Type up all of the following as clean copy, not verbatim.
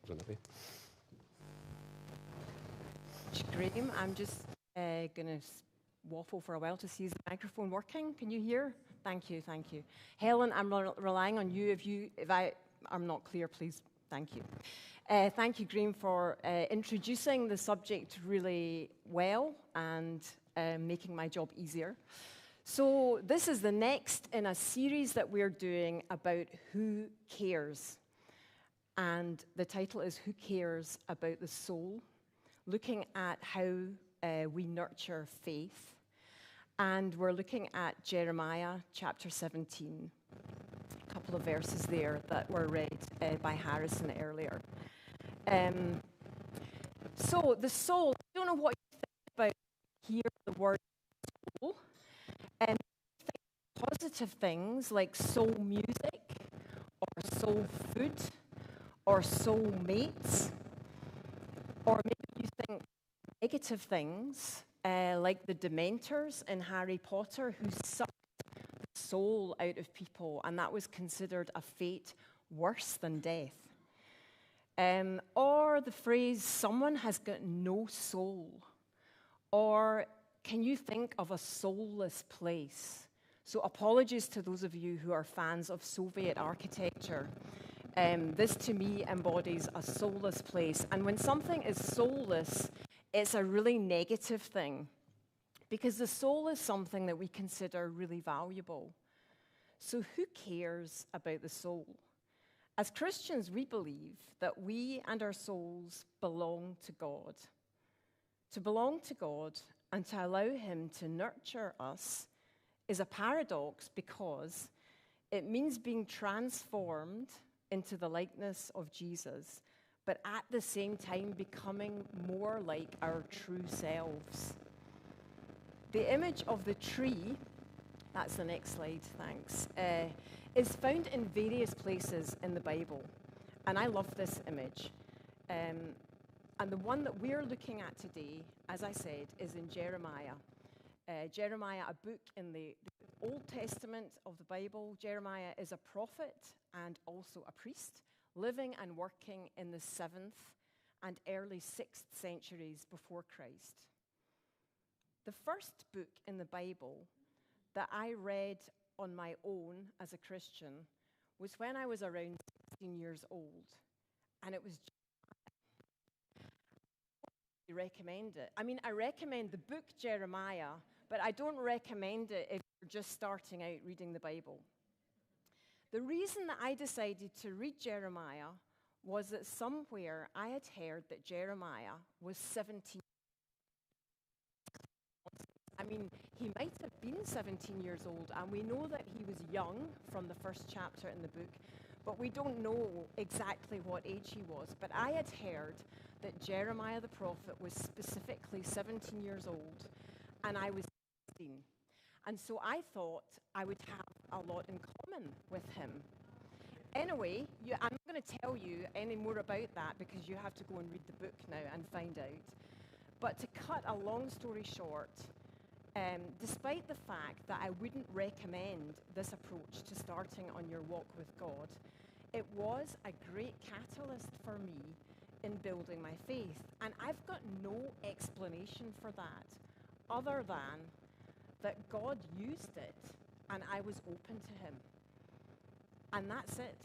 run away. Graham, I'm just going to waffle for a while to see is the microphone working. Can you hear? Thank you, thank you. Helen, I'm relying on you. If I'm not clear, please. Thank you. Thank you, Graham, for introducing the subject really well and making my job easier. So this is the next in a series that we're doing about who cares. And the title is Who Cares About the Soul? Looking at how we nurture faith. And we're looking at Jeremiah chapter 17. A couple of verses there that were read by Harrison earlier. So the soul, I don't know what you think about here the word soul. Positive things like soul music or soul food or soul mates, or maybe you think negative things like the Dementors in Harry Potter who sucked the soul out of people, and that was considered a fate worse than death. Or the phrase, someone has got no soul. Or can you think of a soulless place? So apologies to those of you who are fans of Soviet architecture. This to me embodies a soulless place. And when something is soulless, it's a really negative thing, because the soul is something that we consider really valuable. So who cares about the soul? As Christians, we believe that we and our souls belong to God. To belong to God and to allow Him to nurture us is a paradox, because it means being transformed into the likeness of Jesus, but at the same time becoming more like our true selves. The image of the tree, that's the next slide, thanks, is found in various places in the Bible. And I love this image. And the one that we're looking at today, as I said, is in Jeremiah. Jeremiah, a book in the Old Testament of the Bible. Jeremiah is a prophet and also a priest, living and working in the 7th and early 6th centuries before Christ. The first book in the Bible that I read on my own as a Christian was when I was around 16 years old, and it was recommend it. I mean, I recommend the book Jeremiah, but I don't recommend it if you're just starting out reading the Bible. The reason that I decided to read Jeremiah was that somewhere I had heard that Jeremiah was 17. I mean, he might have been 17 years old, and we know that he was young from the first chapter in the book, but we don't know exactly what age he was. But I had heard that Jeremiah the prophet was specifically 17 years old, and I was 16. And so I thought I would have a lot in common with him. Anyway, I'm not going to tell you any more about that, because you have to go and read the book now and find out. But to cut a long story short, despite the fact that I wouldn't recommend this approach to starting on your walk with God, it was a great catalyst for me in building my faith. And I've got no explanation for that other than that God used it and I was open to Him. And that's it.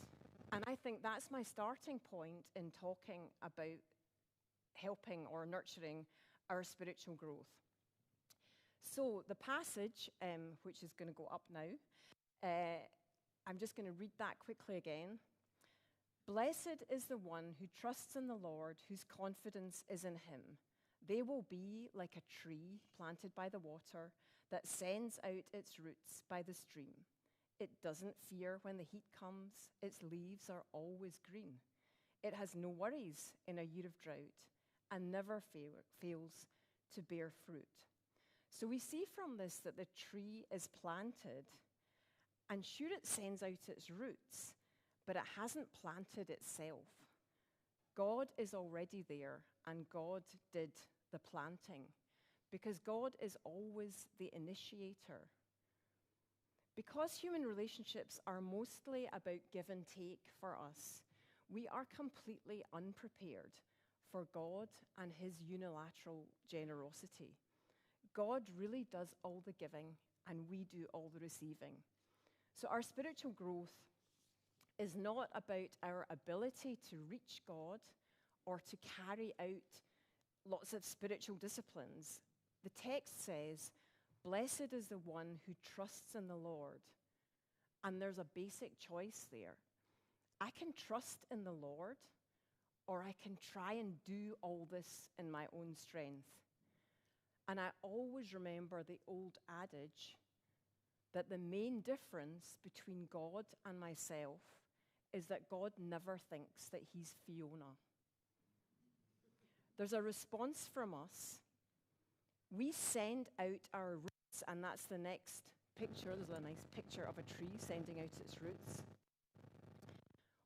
And I think that's my starting point in talking about helping or nurturing our spiritual growth. So the passage, which is going to go up now, I'm just going to read that quickly again. Blessed is the one who trusts in the Lord, whose confidence is in Him. They will be like a tree planted by the water that sends out its roots by the stream. It doesn't fear when the heat comes. Its leaves are always green. It has no worries in a year of drought and never fails to bear fruit. So we see from this that the tree is planted, and sure, it sends out its roots, but it hasn't planted itself. God is already there, and God did the planting, because God is always the initiator. Because human relationships are mostly about give and take for us, we are completely unprepared for God and his unilateral generosity. God really does all the giving, and we do all the receiving. So our spiritual growth is not about our ability to reach God or to carry out lots of spiritual disciplines. The text says, "Blessed is the one who trusts in the Lord." And there's a basic choice there. I can trust in the Lord, or I can try and do all this in my own strength. And I always remember the old adage that the main difference between God and myself is that God never thinks that he's Fiona. There's a response from us. We send out our roots, and that's the next picture. There's a nice picture of a tree sending out its roots.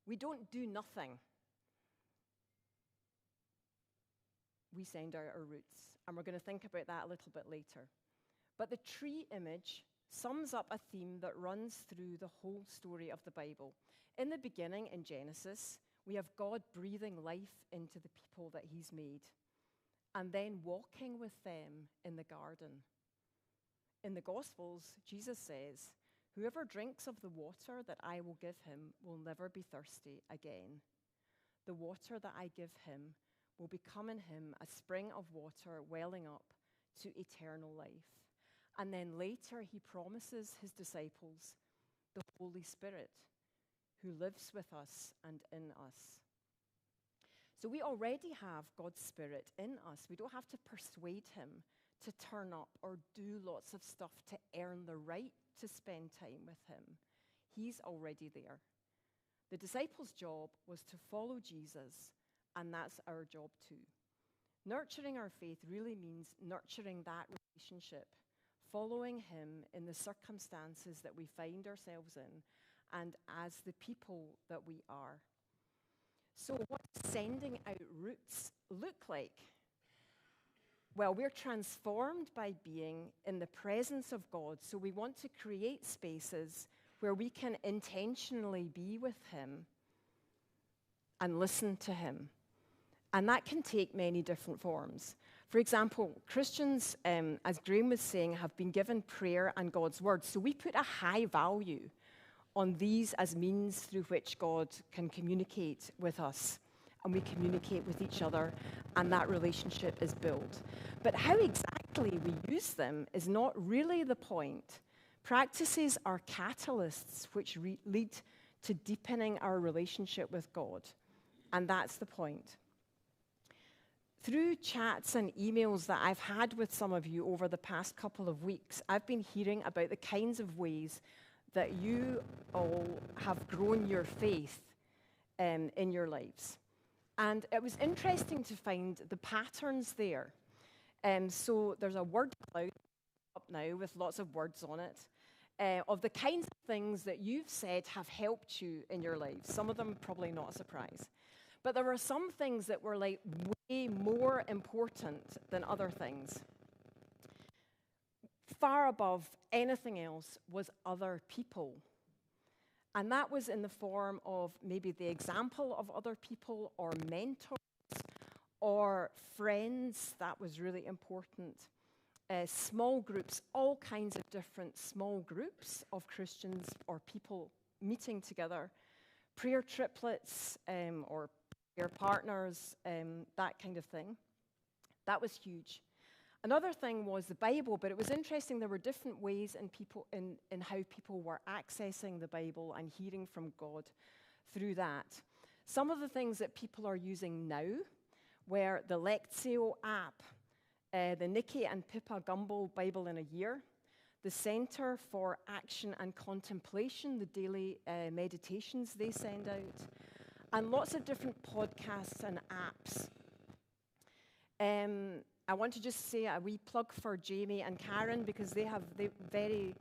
We don't do nothing. We send out our roots, and we're going to think about that a little bit later. But the tree image sums up a theme that runs through the whole story of the Bible. In the beginning, in Genesis, we have God breathing life into the people that he's made, and then walking with them in the garden. In the Gospels, Jesus says, "Whoever drinks of the water that I will give him will never be thirsty again. The water that I give him will become in him a spring of water welling up to eternal life." And then later he promises his disciples the Holy Spirit, who lives with us and in us. So we already have God's Spirit in us. We don't have to persuade him to turn up or do lots of stuff to earn the right to spend time with him. He's already there. The disciples' job was to follow Jesus, and that's our job too. Nurturing our faith really means nurturing that relationship, following him in the circumstances that we find ourselves in and as the people that we are. So what does sending out roots look like? Well, we're transformed by being in the presence of God, so we want to create spaces where we can intentionally be with him and listen to him. And that can take many different forms. For example, Christians, as Graham was saying, have been given prayer and God's word. So we put a high value on these as means through which God can communicate with us. And we communicate with each other, and that relationship is built. But how exactly we use them is not really the point. Practices are catalysts which lead to deepening our relationship with God. And that's the point. Through chats and emails that I've had with some of you over the past couple of weeks, I've been hearing about the kinds of ways that you all have grown your faith in your lives. And it was interesting to find the patterns there. So there's a word cloud up now with lots of words on it, of the kinds of things that you've said have helped you in your lives. Some of them probably not a surprise. But there were some things that were like way more important than other things. Far above anything else was other people. And that was in the form of maybe the example of other people or mentors or friends. That was really important. Small groups, all kinds of different small groups of Christians or people meeting together. Prayer triplets or prayer partners, that kind of thing. That was huge. Another thing was the Bible, but it was interesting. There were different ways in how people were accessing the Bible and hearing from God through that. Some of the things that people are using now were the Lectio app, the Nikki and Pippa Gumbel Bible in a Year, the Center for Action and Contemplation, the daily meditations they send out, and lots of different podcasts and apps. I want to just say a wee plug for Jamie and Karen because they have very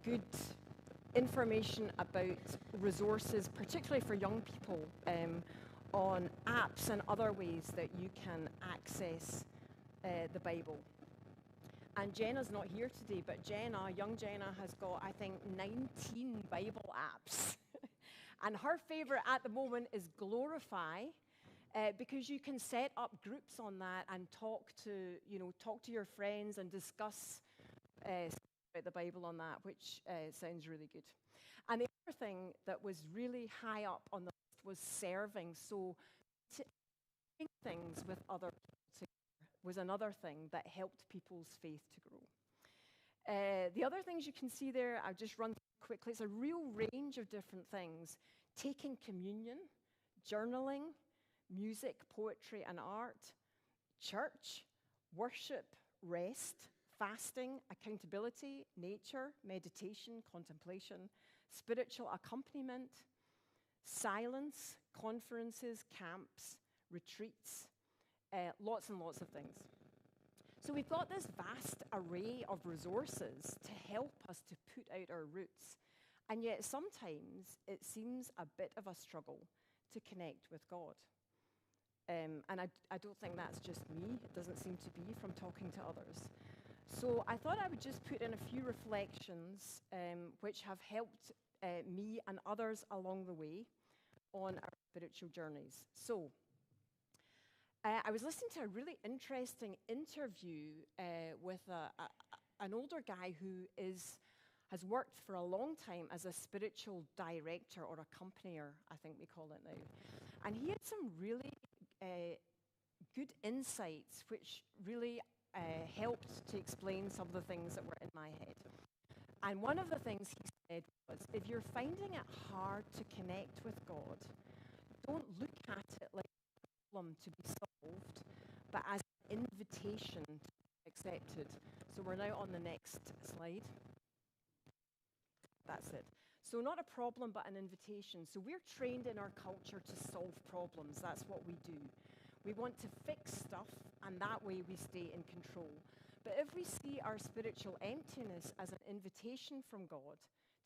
good information about resources, particularly for young people, on apps and other ways that you can access the Bible. And Jenna's not here today, but young Jenna has got, I think, 19 Bible apps. And her favorite at the moment is Glorify, because you can set up groups on that and talk to your friends and discuss about the Bible on that, which sounds really good. And the other thing that was really high up on the list was serving. So doing things with other people together was another thing that helped people's faith to grow. The other things you can see there, I'll just run through quickly. It's a real range of different things. Taking communion, journaling, music, poetry, and art, church, worship, rest, fasting, accountability, nature, meditation, contemplation, spiritual accompaniment, silence, conferences, camps, retreats, lots and lots of things. So we've got this vast array of resources to help us to put out our roots. And yet sometimes it seems a bit of a struggle to connect with God. And I don't think that's just me. It doesn't seem to be from talking to others. So I thought I would just put in a few reflections which have helped me and others along the way on our spiritual journeys. So I was listening to a really interesting interview with an older guy who has worked for a long time as a spiritual director or accompanier, I think we call it now. And he had some really good insights which really helped to explain some of the things that were in my head. And one of the things he said was, if you're finding it hard to connect with God, don't look at it like a problem to be solved, but as an invitation to be accepted. So we're now on the next slide. That's it. So not a problem, but an invitation. So we're trained in our culture to solve problems. That's what we do. We want to fix stuff, and that way we stay in control. But if we see our spiritual emptiness as an invitation from God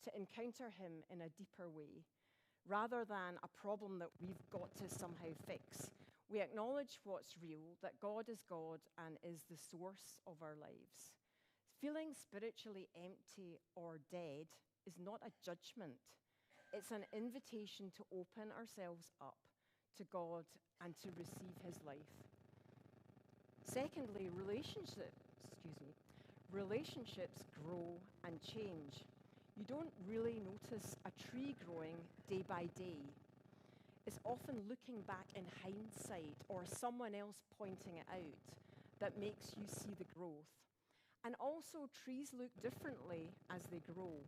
to encounter him in a deeper way, rather than a problem that we've got to somehow fix, we acknowledge what's real, that God is God and is the source of our lives. Feeling spiritually empty or dead is not a judgment. It's an invitation to open ourselves up to God and to receive his life. Secondly, relationships grow and change. You don't really notice a tree growing day by day. It's often looking back in hindsight or someone else pointing it out that makes you see the growth. And also, trees look differently as they grow.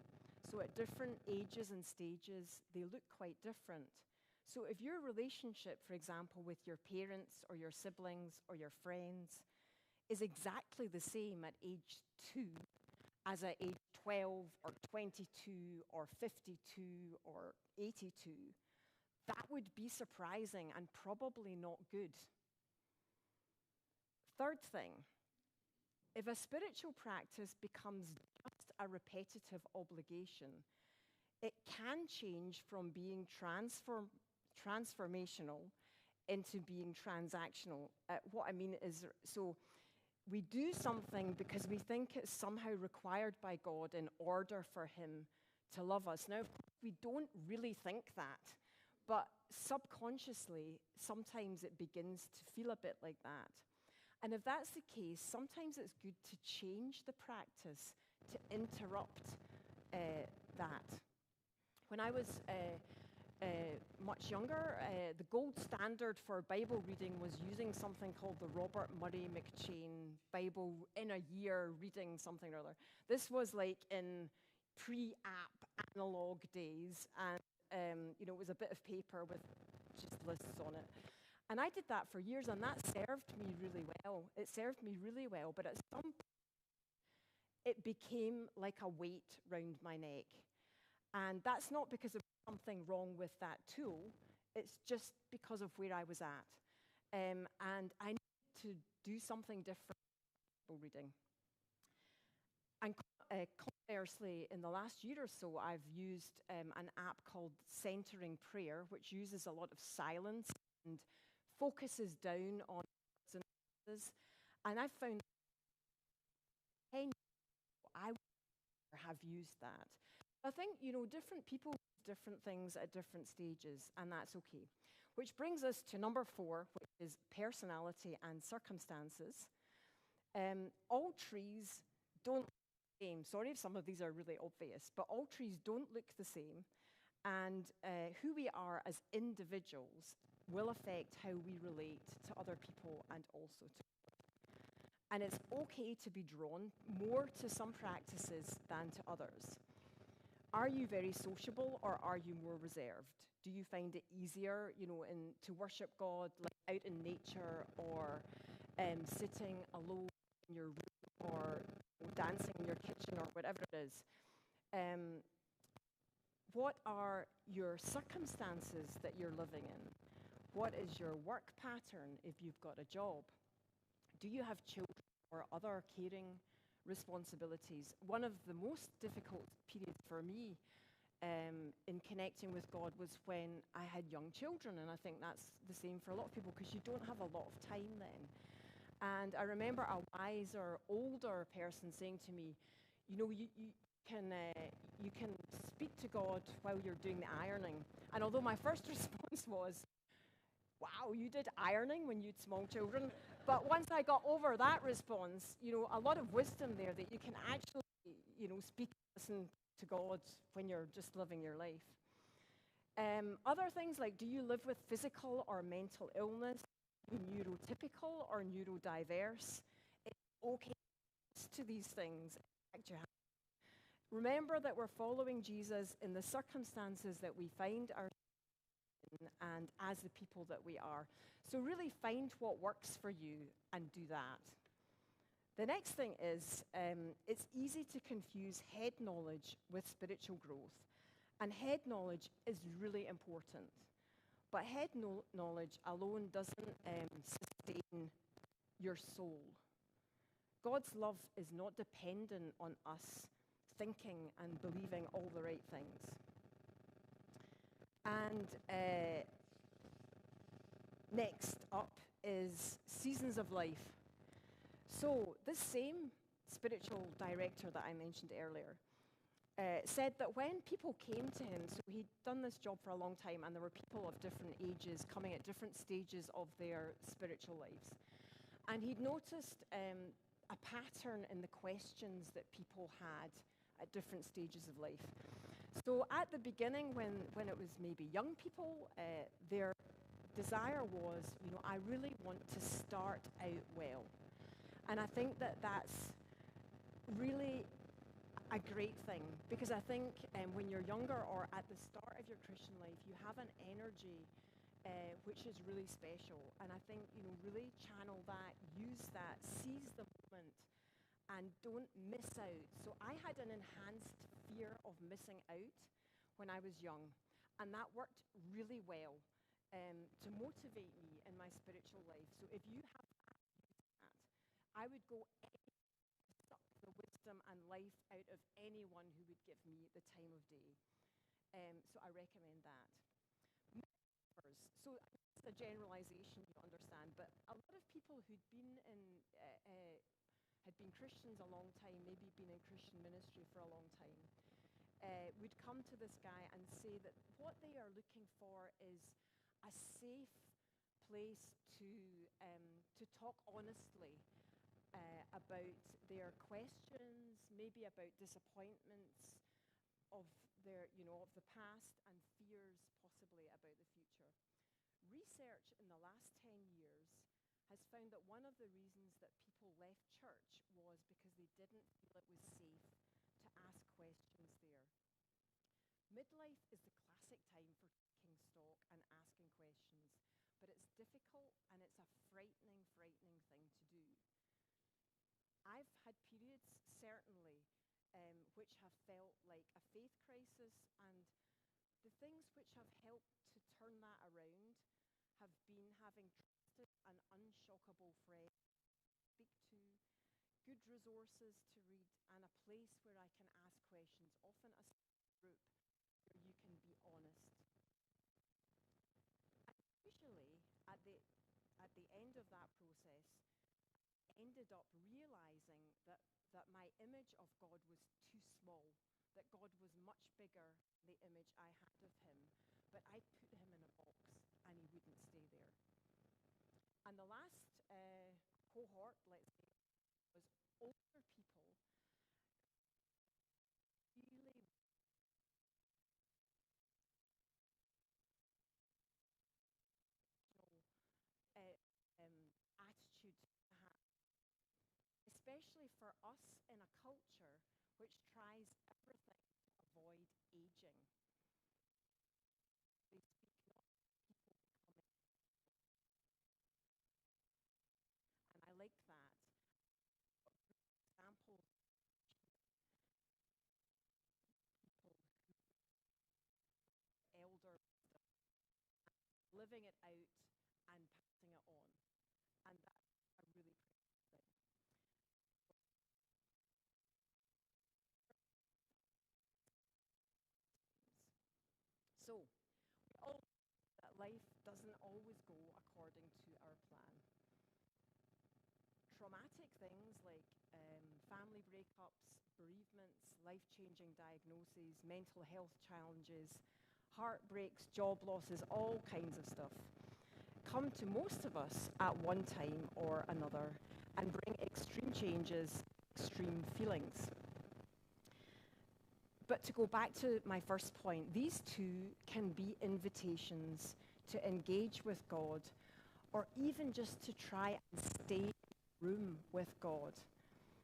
So at different ages and stages, they look quite different. So if your relationship, for example, with your parents or your siblings or your friends is exactly the same at age 2 as at age 12 or 22 or 52 or 82, that would be surprising and probably not good. Third thing, if a spiritual practice becomes just a repetitive obligation, it can change from being transformational into being transactional. What I mean is, so we do something because we think it's somehow required by God in order for him to love us. Now, of course, we don't really think that, but subconsciously, sometimes it begins to feel a bit like that. And if that's the case, sometimes it's good to change the practice to interrupt that. When I was much younger, the gold standard for Bible reading was using something called the Robert Murray McChain Bible in a year reading something or other. This was like in pre-app analog days, and it was a bit of paper with just lists on it. And I did that for years, and that served me really well. It served me really well, but at some point, it became like a weight round my neck. And that's not because of something wrong with that tool. It's just because of where I was at. And I needed to do something different with reading. And conversely, in the last year or so, I've used an app called Centering Prayer, which uses a lot of silence and focuses down on words and phrases. And I've found 10 years ago, I would never have used that. I think, different people use different things at different stages, and that's okay. Which brings us to number 4, which is personality and circumstances. All trees don't look the same. Sorry if some of these are really obvious, but all trees don't look the same. And who we are as individuals will affect how we relate to other people and also to. And it's okay to be drawn more to some practices than to others. Are you very sociable or are you more reserved? Do you find it easier, to worship God like out in nature or sitting alone in your room or dancing in your kitchen or whatever it is? What are your circumstances that you're living in? What is your work pattern if you've got a job? Do you have children or other caring responsibilities? One of the most difficult periods for me in connecting with God was when I had young children, and I think that's the same for a lot of people because you don't have a lot of time then. And I remember a wiser, older person saying to me, you can speak to God while you're doing the ironing. And although my first response was, wow, you did ironing when you had small children. But once I got over that response, a lot of wisdom there that you can actually, speak and listen to God when you're just living your life. Other things like, do you live with physical or mental illness? Are you neurotypical or neurodiverse? It's okay to these things. Remember that we're following Jesus in the circumstances that we find ourselves in and as the people that we are. So really find what works for you and do that. The next thing is, it's easy to confuse head knowledge with spiritual growth. And head knowledge is really important. But head knowledge alone doesn't sustain your soul. God's love is not dependent on us thinking and believing all the right things. And next up is seasons of life. So this same spiritual director that I mentioned earlier said that when people came to him, so he'd done this job for a long time, and there were people of different ages coming at different stages of their spiritual lives. And he'd noticed a pattern in the questions that people had at different stages of life. So at the beginning, when it was maybe young people, their desire was, I really want to start out well. And I think that that's really a great thing, because I think when you're younger or at the start of your Christian life, you have an energy which is really special. And I think, really channel that, use that, seize the moment, and don't miss out. So I had an enhanced fear of missing out when I was young, and that worked really well to motivate me in my spiritual life. So if you have that, I would go suck the wisdom and life out of anyone who would give me the time of day. So I recommend that. So it's a generalization, you understand, but a lot of people who'd been had been Christians a long time, maybe been in Christian ministry for a long time, would come to this guy and say that what they are looking for is a safe place to talk honestly about their questions, maybe about disappointments of of the past, and fears possibly about the future. Research in the last 10 years has found that one of the reasons that people left church was because they didn't feel it was safe to ask questions there. Midlife is the classic time for taking stock and asking questions, but it's difficult and it's a frightening thing to do. I've had periods, certainly, which have felt like a faith crisis, and the things which have helped to turn that around have been having trusted and unshockable friends to speak to, good resources to read, and a place where I can ask questions, often a group where you can be honest. And usually, at the end of that process, I ended up realizing that my image of God was too small, that God was much bigger than the image I had of him, but I put him in a box and he wouldn't stay there. And the last cohort, let's say, was older people really attitude to have, especially for us in a culture which tries everything to avoid aging. They speak not of people becoming, and I like that. Examples of people who elder wisdom, living it out and passing it on, and that's a really precious thing. So, we all know that life doesn't always go according to our plan. Traumatic things like family breakups, bereavements, life-changing diagnoses, mental health challenges, heartbreaks, job losses, all kinds of stuff come to most of us at one time or another and bring extreme changes, extreme feelings. But to go back to my first point, these two can be invitations to engage with God, or even just to try and stay in the room with God.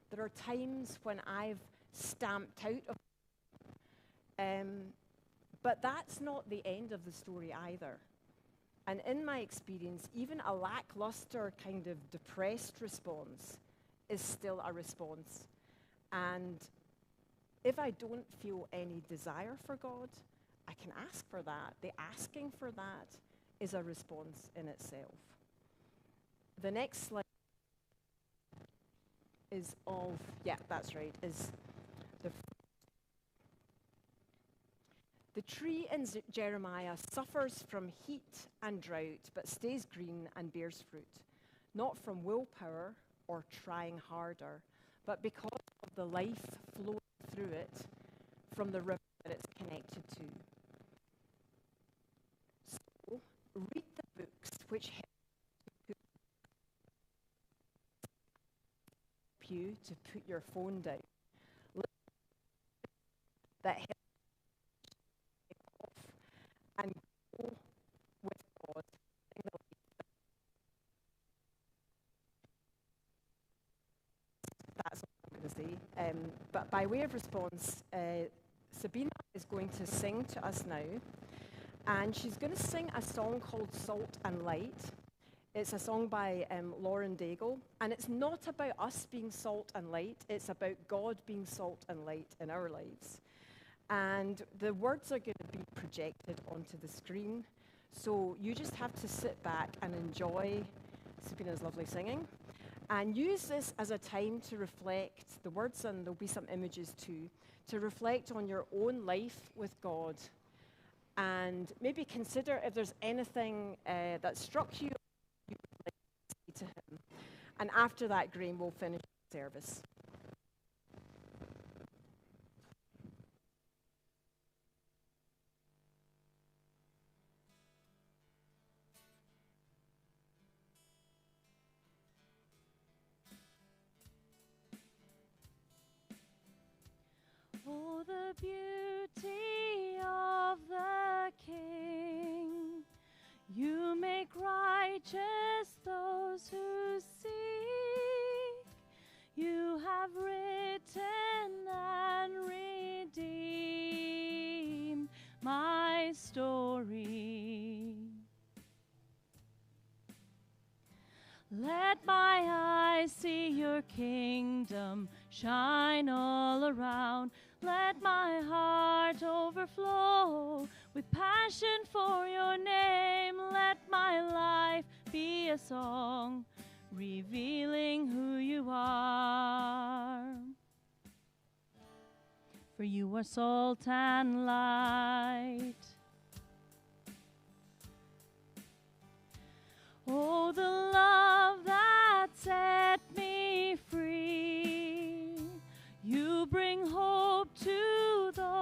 There are times when I've stamped out of but that's not the end of the story either. And in my experience, even a lackluster kind of depressed response is still a response. And if I don't feel any desire for God, I can ask for that. The asking for that is a response in itself. The next slide is that's right, is the tree in Jeremiah suffers from heat and drought, but stays green and bears fruit, not from willpower or trying harder, but because of the life flowing through it from the river that it's connected to. So, read the books which help you to put your phone down. That help off and go with God. That's all I'm going to say. But by way of response, Sabina is going to sing to us now, and she's going to sing a song called Salt and Light. It's a song by Lauren Daigle, and it's not about us being salt and light, it's about God being salt and light in our lives. And the words are going to be projected onto the screen, so you just have to sit back and enjoy Sabina's lovely singing, and use this as a time to reflect, the words, and there'll be some images too, to reflect on your own life with God, and maybe consider if there's anything that struck you would like to say to him. And after that, Graham will finish the service. Oh, the beauty of the King. You make righteous those who seek. You have written and redeemed my story. Let my eyes see your kingdom shine all around. Let my heart overflow with passion for your name. Let my life be a song revealing who you are. For you are salt and light. Oh, the love that set me free. You bring hope to those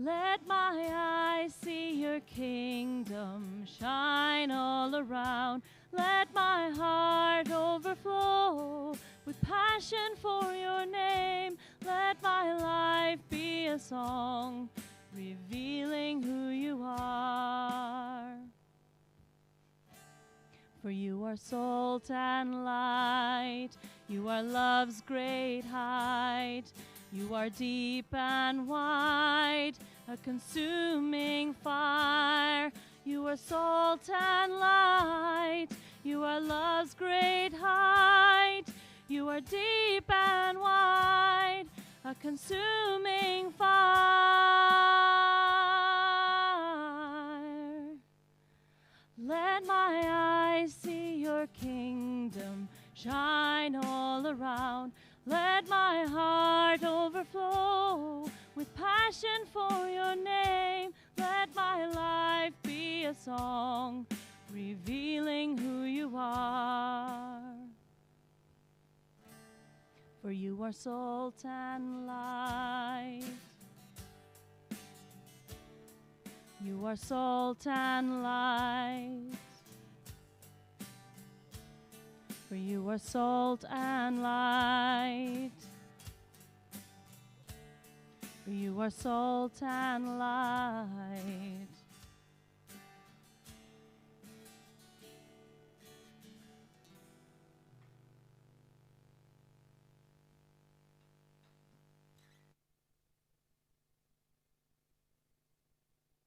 Let my eyes see your kingdom shine all around. Let my heart overflow with passion for your name. Let my life be a song revealing who you are. For you are salt and light, you are love's great height. You are deep and wide, a consuming fire. You are salt and light, you are love's great height. You are deep and wide, a consuming fire. Let my eyes see your kingdom shine all around. Let my heart overflow with passion for your name. Let my life be a song revealing who you are. For you are salt and light. You are salt and light. For you are salt and light. For you are salt and light.